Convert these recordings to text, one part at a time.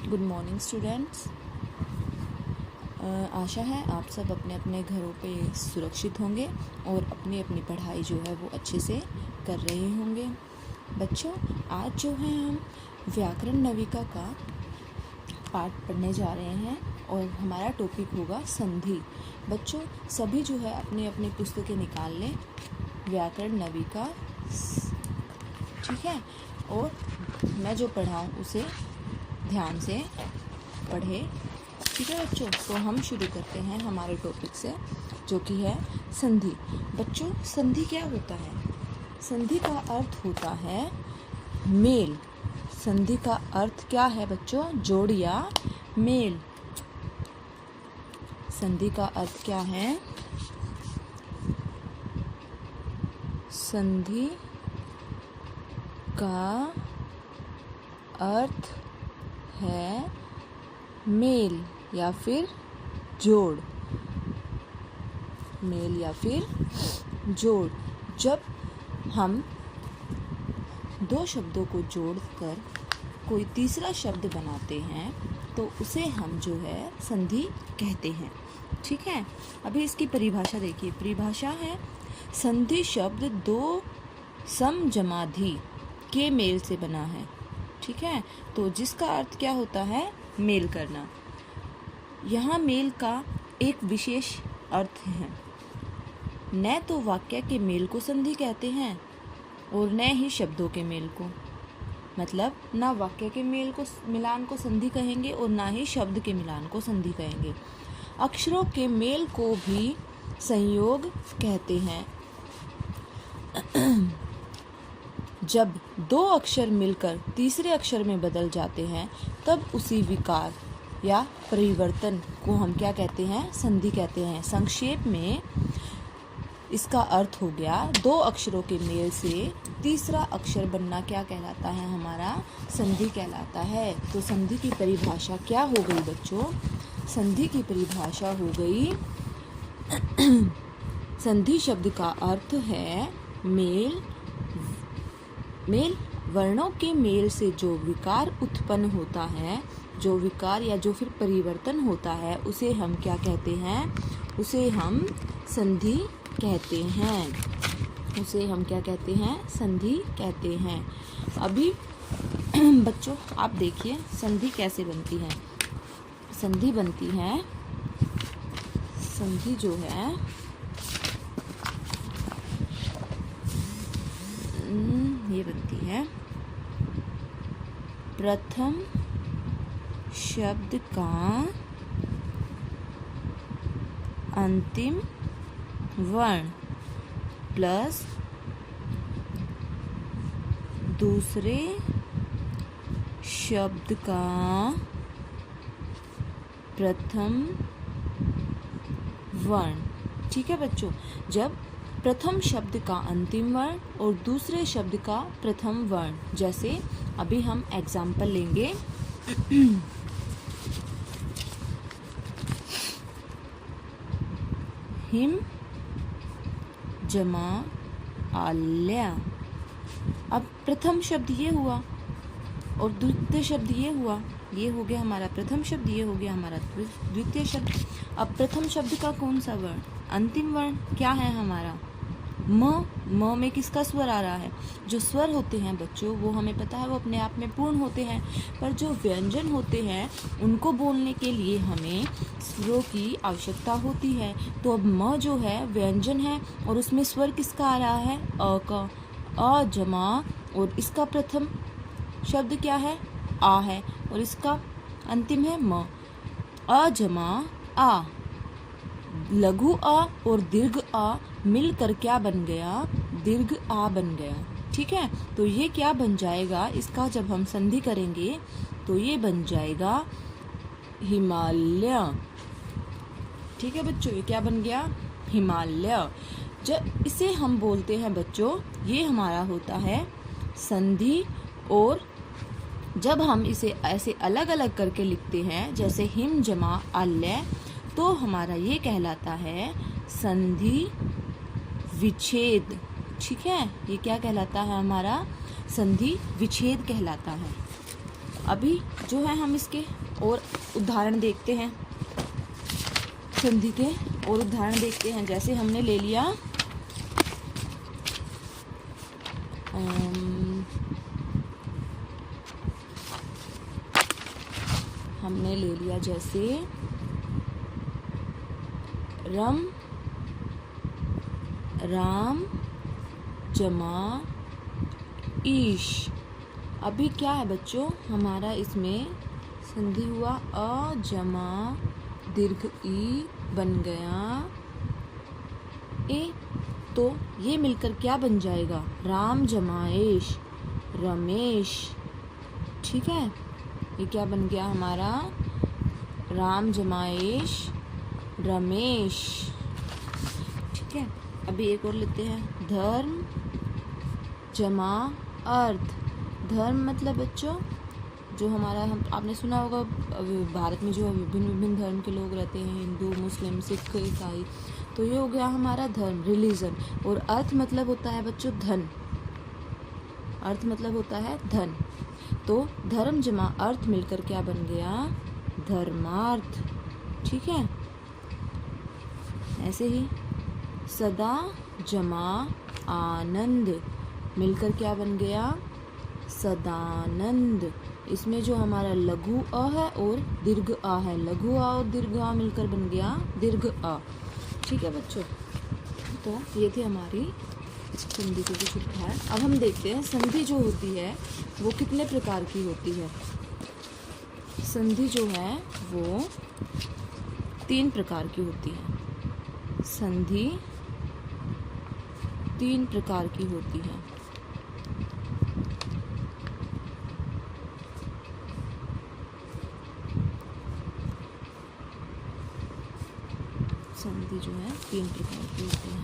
Good morning students. आशा है आप सब अपने अपने घरों पे सुरक्षित होंगे और अपनी अपनी पढ़ाई जो है वो अच्छे से कर रहे होंगे। बच्चों, आज जो है हम व्याकरण नविका का पाठ पढ़ने जा रहे हैं और हमारा टॉपिक होगा संधि। बच्चों, सभी जो है अपनी अपनी पुस्तकें निकाल लें, व्याकरण नविका, ठीक है, और मैं जो पढ़ाऊँ उसे ध्यान से पढ़े, ठीक है बच्चों। तो हम शुरू करते हैं हमारे टॉपिक से, जो कि है संधि। बच्चों, संधि क्या होता है? संधि का अर्थ होता है मेल। संधि का अर्थ क्या है बच्चों? जोड़ या मेल। संधि का अर्थ क्या है? संधि का अर्थ है मेल या फिर जोड़। मेल या फिर जोड़। जब हम दो शब्दों को जोड़कर कोई तीसरा शब्द बनाते हैं तो उसे हम जो है संधि कहते हैं, ठीक है। अभी इसकी परिभाषा देखिए। परिभाषा है, संधि शब्द दो समजमाधि के मेल से बना है, ठीक है। तो जिसका अर्थ क्या होता है? मेल करना। यहाँ मेल का एक विशेष अर्थ है। न तो वाक्य के मेल को संधि कहते हैं और न ही शब्दों के मेल को। मतलब ना वाक्य के मेल को मिलान को संधि कहेंगे और ना ही शब्द के मिलान को संधि कहेंगे। अक्षरों के मेल को भी संयोग कहते हैं। जब दो अक्षर मिलकर तीसरे अक्षर में बदल जाते हैं तब उसी विकार या परिवर्तन को हम क्या कहते हैं? संधि कहते हैं। संक्षेप में इसका अर्थ हो गया, दो अक्षरों के मेल से तीसरा अक्षर बनना क्या कहलाता है? हमारा संधि कहलाता है। तो संधि की परिभाषा क्या हो गई बच्चों? संधि की परिभाषा हो गई, संधि शब्द का अर्थ है मेल। मेल वर्णों के मेल से जो विकार उत्पन्न होता है, जो विकार या जो फिर परिवर्तन होता है, उसे हम क्या कहते हैं? उसे हम संधि कहते हैं। उसे हम क्या कहते हैं? संधि कहते हैं। अभी बच्चों आप देखिए संधि कैसे बनती है। संधि बनती है, संधि जो है ये बनती है, प्रथम शब्द का अंतिम वर्ण प्लस दूसरे शब्द का प्रथम वर्ण, ठीक है बच्चों। जब प्रथम शब्द का अंतिम वर्ण और दूसरे शब्द का प्रथम वर्ण, जैसे अभी हम एग्जाम्पल लेंगे। हिम जमा आल्या। अब प्रथम शब्द ये हुआ और द्वितीय शब्द ये हुआ। ये हो गया हमारा प्रथम शब्द, ये हो गया हमारा द्वितीय शब्द। अब प्रथम शब्द का कौन सा वर्ण? अंतिम वर्ण क्या है हमारा? म में किसका स्वर आ रहा है? जो स्वर होते हैं बच्चों वो हमें पता है वो अपने आप में पूर्ण होते हैं, पर जो व्यंजन होते हैं उनको बोलने के लिए हमें स्वरों की आवश्यकता होती है। तो अब म जो है व्यंजन है और उसमें स्वर किसका आ रहा है? अ का। अ जमा, और इसका प्रथम शब्द क्या है? आ है, और इसका अंतिम है म। अ जमा आ। लघु आ और दीर्घ आ मिलकर क्या बन गया? दीर्घ आ बन गया, ठीक है। तो ये क्या बन जाएगा? इसका जब हम संधि करेंगे तो ये बन जाएगा हिमालय, ठीक है बच्चों। ये क्या बन गया? हिमालय। जब इसे हम बोलते हैं बच्चों, ये हमारा होता है संधि। और जब हम इसे ऐसे अलग अलग करके लिखते हैं, जैसे हिम जमा आल्य, तो हमारा ये कहलाता है संधि विच्छेद, ठीक है। ये क्या कहलाता है? हमारा संधि विच्छेद कहलाता है। अभी जो है हम इसके और उदाहरण देखते हैं, संधि के और उदाहरण देखते हैं। जैसे हमने ले लिया जैसे राम जमा ईश। अभी क्या है बच्चों, हमारा इसमें संधि हुआ अ जमा दीर्घ ई बन गया ए, तो ये मिलकर क्या बन जाएगा, राम जमाएश रमेश। ठीक है, ये क्या बन गया हमारा, राम जमाएश रमेश। ठीक है, अभी एक और लेते हैं, धर्म जमा अर्थ। धर्म मतलब बच्चों जो हमारा, हम आपने सुना होगा भारत में जो विभिन्न धर्म के लोग रहते हैं, हिंदू मुस्लिम सिख ईसाई, तो ये हो गया हमारा धर्म, रिलीजन। और अर्थ मतलब होता है बच्चों धन, अर्थ मतलब होता है धन। तो धर्म जमा अर्थ मिलकर क्या बन गया, धर्मार्थ। ठीक है, ऐसे ही सदा जमा आनंद मिलकर क्या बन गया, सदानंद। इसमें जो हमारा लघु अ है और दीर्घ आ है, लघु आ और दीर्घ आ मिलकर बन गया दीर्घ आ। ठीक है बच्चों, तो ये थी हमारी संधि के कुछ उदाहरण। अब हम देखते हैं संधि जो होती है वो कितने प्रकार की होती है। संधि जो है वो 3 प्रकार की होती है। संधि 3 प्रकार की होती है। संधि जो है 3 प्रकार की होती है।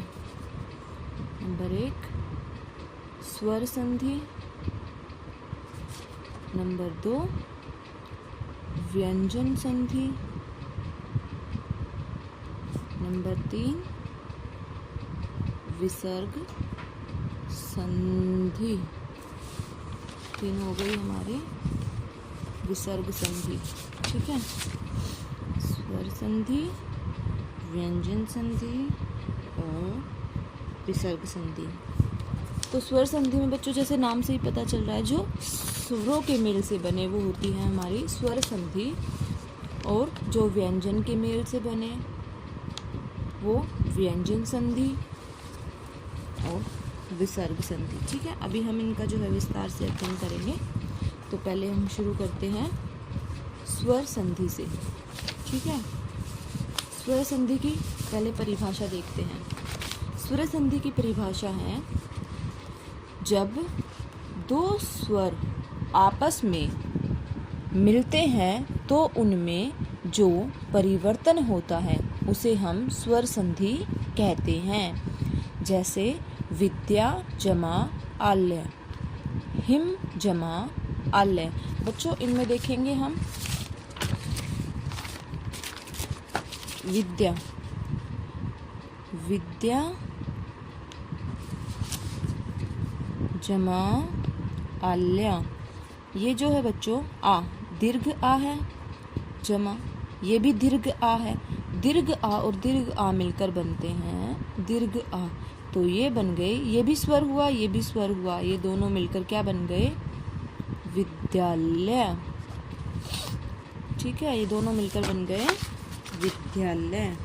नंबर 1 स्वर संधि, नंबर 2 व्यंजन संधि, नंबर 3 विसर्ग संधि। 3 हो गई हमारी विसर्ग संधि। ठीक है, स्वर संधि, व्यंजन संधि और विसर्ग संधि। तो स्वर संधि में बच्चों जैसे नाम से ही पता चल रहा है, जो स्वरों के मेल से बने वो होती है हमारी स्वर संधि, और जो व्यंजन के मेल से बने वो व्यंजन संधि और विसर्ग संधि। ठीक है, अभी हम इनका जो है विस्तार से अध्ययन करेंगे। तो पहले हम शुरू करते हैं स्वर संधि से। ठीक है, स्वर संधि की पहले परिभाषा देखते हैं। स्वर संधि की परिभाषा है, जब 2 स्वर आपस में मिलते हैं तो उनमें जो परिवर्तन होता है उसे हम स्वर संधि कहते हैं। जैसे विद्या जमा आल्य, हिम जमा आल्य। बच्चों इनमें देखेंगे हम विद्या, विद्या जमा आल्या, ये जो है बच्चों आ दीर्घ आ है, जमा ये भी दीर्घ आ है। दीर्घ आ और दीर्घ आ मिलकर बनते हैं दीर्घ आ, तो ये बन गए, ये भी स्वर हुआ, ये भी स्वर हुआ, ये दोनों मिलकर क्या बन गए, विद्यालय। ठीक है, ये दोनों मिलकर बन गए विद्यालय।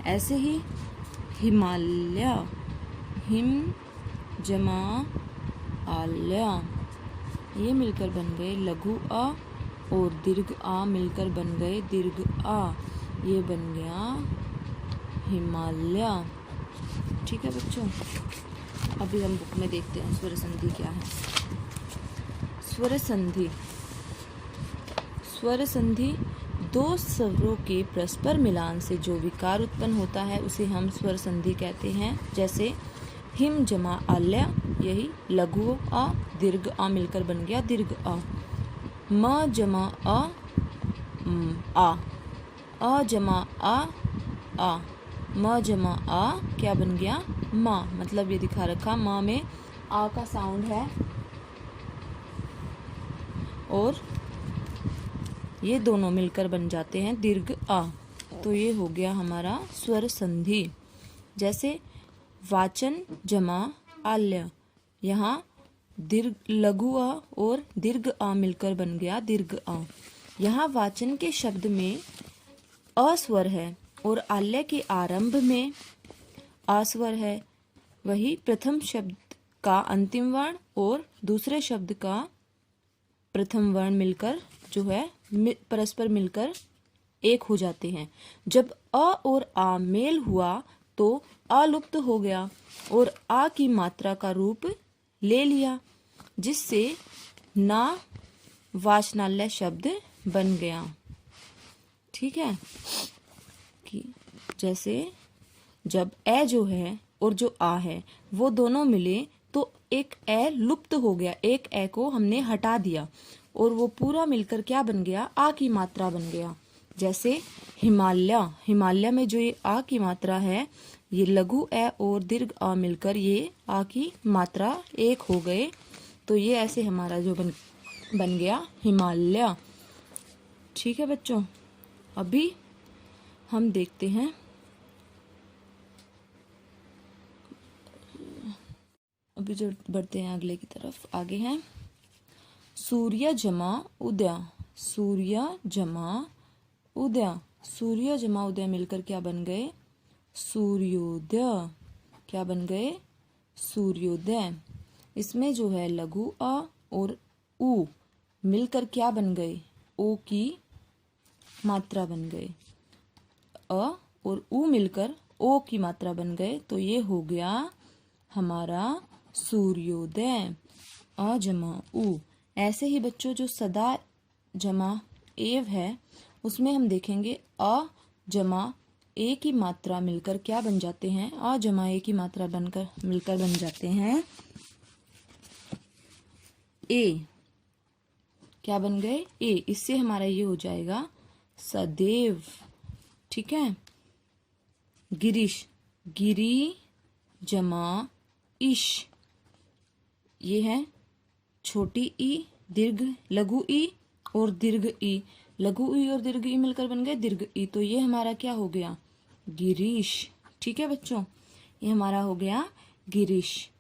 ऐसे ही हिमालय, हिम जमा आल्या, ये मिलकर बन गए लघु आ और दीर्घ आ मिलकर बन गए दीर्घ आ, ये बन गया हिमालय। ठीक है बच्चों, अभी हम बुक में देखते हैं स्वर संधि क्या है। स्वर संधि, स्वर संधि 2 स्वरों के परस्पर मिलान से जो विकार उत्पन्न होता है उसे हम स्वर संधि कहते हैं। जैसे हिम जमा आल्या, यही लघु आ दीर्घ आ मिलकर बन गया दीर्घ आ। म जमा आ जमा आ, म जमा आ क्या बन गया माँ, मतलब ये दिखा रखा माँ में आ का साउंड है और ये दोनों मिलकर बन जाते हैं दीर्घ आ। तो ये हो गया हमारा स्वर संधि। जैसे वाचन जमा आल्य, यहाँ दीर्घ लघु आ और दीर्घ आ मिलकर बन गया दीर्घ आ। यहाँ वाचन के शब्द में अ स्वर है और आल्य के आरंभ में आ स्वर है। वही प्रथम शब्द का अंतिम वर्ण और दूसरे शब्द का प्रथम वर्ण मिलकर जो है परस्पर मिलकर एक हो जाते हैं। जब अ और आ मेल हुआ तो आ लुप्त हो गया और आ की मात्रा का रूप ले लिया, जिससे ना वाचनालय शब्द बन गया। ठीक है कि जैसे जब ए जो है और जो आ है वो दोनों मिले तो एक ए लुप्त हो गया, एक ए को हमने हटा दिया और वो पूरा मिलकर क्या बन गया, आ की मात्रा बन गया। जैसे हिमालय, हिमालय में जो ये आ की मात्रा है, ये लघु ए और दीर्घ आ मिलकर ये आ की मात्रा एक हो गए। तो ये ऐसे हमारा जो बन गया हिमालय। ठीक है बच्चों, अभी हम देखते हैं अभी जो बढ़ते हैं अगले की तरफ। आगे हैं सूर्य जमा उदय, सूर्य जमा उदय, सूर्य जमा उदय मिलकर क्या बन गए, सूर्योदय। क्या बन गए, सूर्योदय। इसमें जो है लघु अ और उ मिलकर क्या बन गए, ओ की मात्रा बन गए। अ और उ मिलकर ओ की मात्रा बन गए। तो ये हो गया हमारा सूर्योदय। अ जमा उ। ऐसे ही बच्चों जो सदा जमा एव है उसमें हम देखेंगे अ जमा ए की मात्रा मिलकर क्या बन जाते हैं, अ जमा ए की मात्रा बनकर मिलकर बन जाते हैं ए। क्या बन गए, ए। इससे हमारा ये हो जाएगा सदैव। ठीक है। गिरीश, गिरी जमा इश, ये है छोटी ई दीर्घ लघु ई और दीर्घ ई, लघु ई और दीर्घ ई मिलकर बन गए दीर्घ ई। तो ये हमारा क्या हो गया, गिरीश। ठीक है बच्चों, ये हमारा हो गया गिरीश।